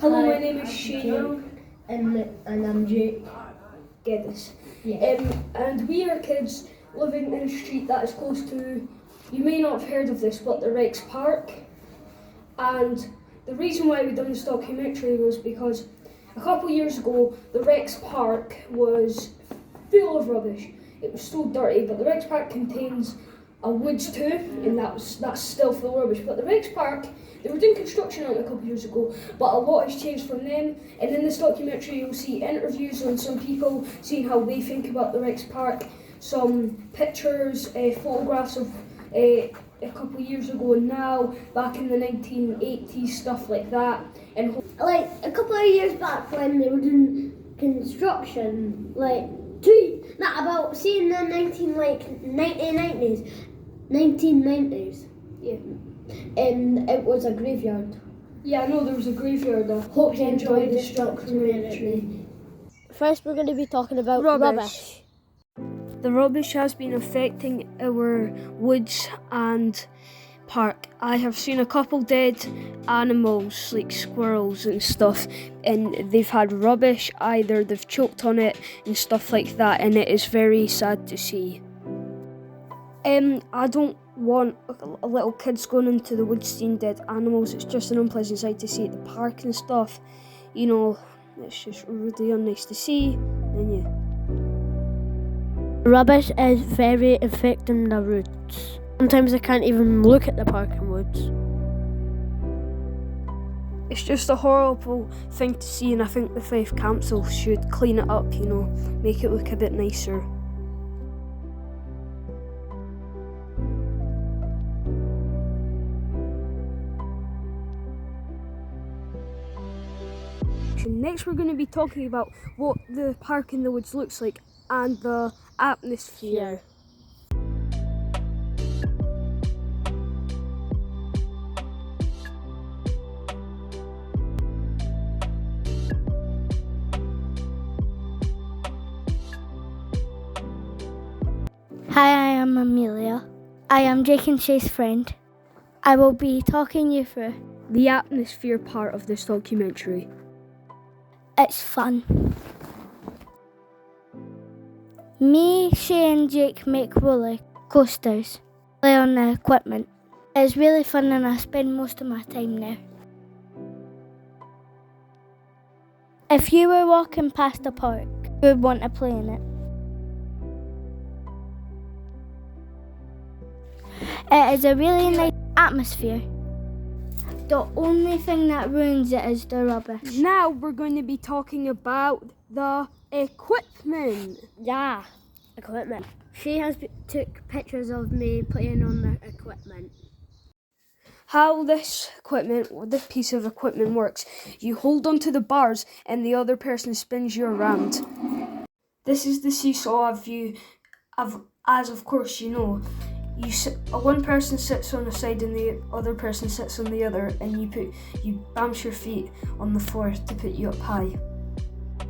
Hello, Hi, my name is Shane. and I'm Jake. Geddes. Yeah. And we are kids living in a street that is close to, you may not have heard of this, but the Rex Park. And the reason why we done this documentary was because a couple of years ago, the Rex Park was full of rubbish. It was so dirty, but the Rex Park contains a woods too, and that's still full of rubbish. But the Rex Park, they were doing construction on it a couple of years ago, but a lot has changed from then. And in this documentary, you'll see interviews on some people, seeing how they think about the Rex Park, some pictures, photographs of a couple of years ago and now, back in the 1980s, stuff like that. And Like a couple of years back when they were doing construction, about seeing the 1990s. yeah. And it was a graveyard. Yeah, I know there was a graveyard there. Hope you enjoyed this documentary. First, we're going to be talking about rubbish. The rubbish has been affecting our woods and park. I have seen a couple dead animals like squirrels and stuff, and they've had rubbish, either they've choked on it and stuff like that, and it is very sad to see. I don't want little kids going into the woods seeing dead animals. It's just an unpleasant sight to see at the park and stuff. You know, it's just really unnice to see, and yeah. Rubbish is very affecting the roots. Sometimes I can't even look at the park and woods. It's just a horrible thing to see, and I think the Fife Council should clean it up, you know, make it look a bit nicer. Next, we're going to be talking about what the park in the woods looks like and the atmosphere. Hi, I am Amelia. I am Jake and Shay's friend. I will be talking you through. The atmosphere part of this documentary. It's fun. Me, Shay and Jake make roller coasters, play on the equipment. It's really fun and I spend most of my time there. If you were walking past the park, you would want to play in it. It is a really nice atmosphere. The only thing that ruins it is the rubbish. Now we're going to be talking about the equipment. Yeah, equipment. She took pictures of me playing on the equipment. How this piece of equipment works. You hold onto the bars and the other person spins you around. This is the seesaw as of course you know. One person sits on the side and the other person sits on the other, and you bounce your feet on the floor to put you up high.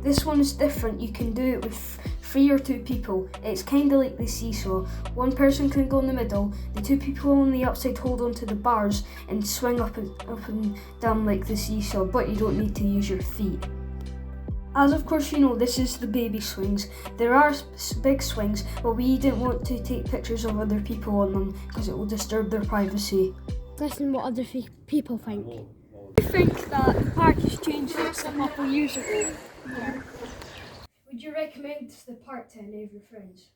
This one is different. You can do it with 3 or 2 people. It's kind of like the seesaw. One person can go in the middle, the 2 people on the outside hold onto the bars and swing up and down like the seesaw, but you don't need to use your feet. As of course you know, this is the baby swings. There are big swings, but we didn't want to take pictures of other people on them because it will disturb their privacy. Listen what other people think. I think that the park has changed since a couple of years ago. Yeah. Would you recommend the park to any of your friends?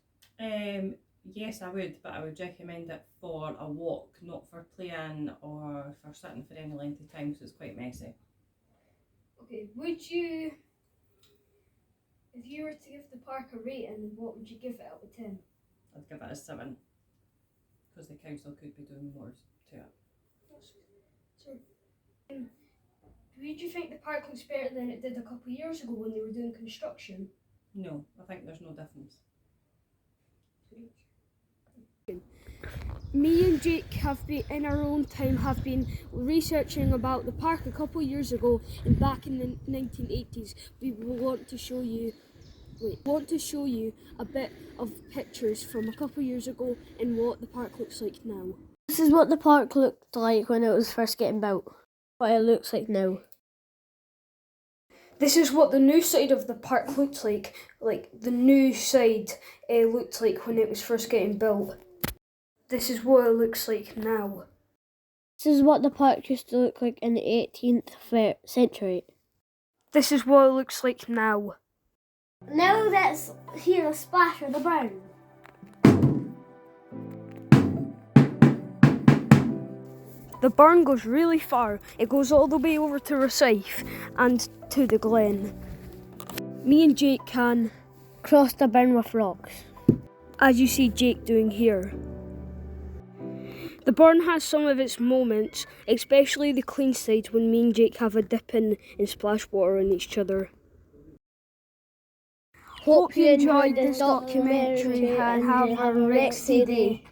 Yes, I would, but I would recommend it for a walk, not for playing or for sitting for any length of time, because it's quite messy. Okay, if you were to give the park a rating, what would you give it out of 10? I'd give it a 7, because the council could be doing more to it. Would you think the park looks better than it did a couple of years ago when they were doing construction? No, I think there's no difference. Me and Jake have been, in our own time, have been researching about the park a couple of years ago, and back in the 1980s. We want to show you a bit of pictures from a couple of years ago and what the park looks like now. This is what the park looked like when it was first getting built. What it looks like now. This is what the new side of the park looked like the new side looked like when it was first getting built. This is what it looks like now. This is what the park used to look like in the 18th century. This is what it looks like now. Now let's hear a splash of the burn. The burn goes really far. It goes all the way over to Rosyth and to the Glen. Me and Jake can Cross the burn with rocks. as you see Jake doing here. The burn has some of its moments, especially the clean side when me and Jake have a dip in and splash water on each other. Hope you enjoyed this documentary and have a Rexy day.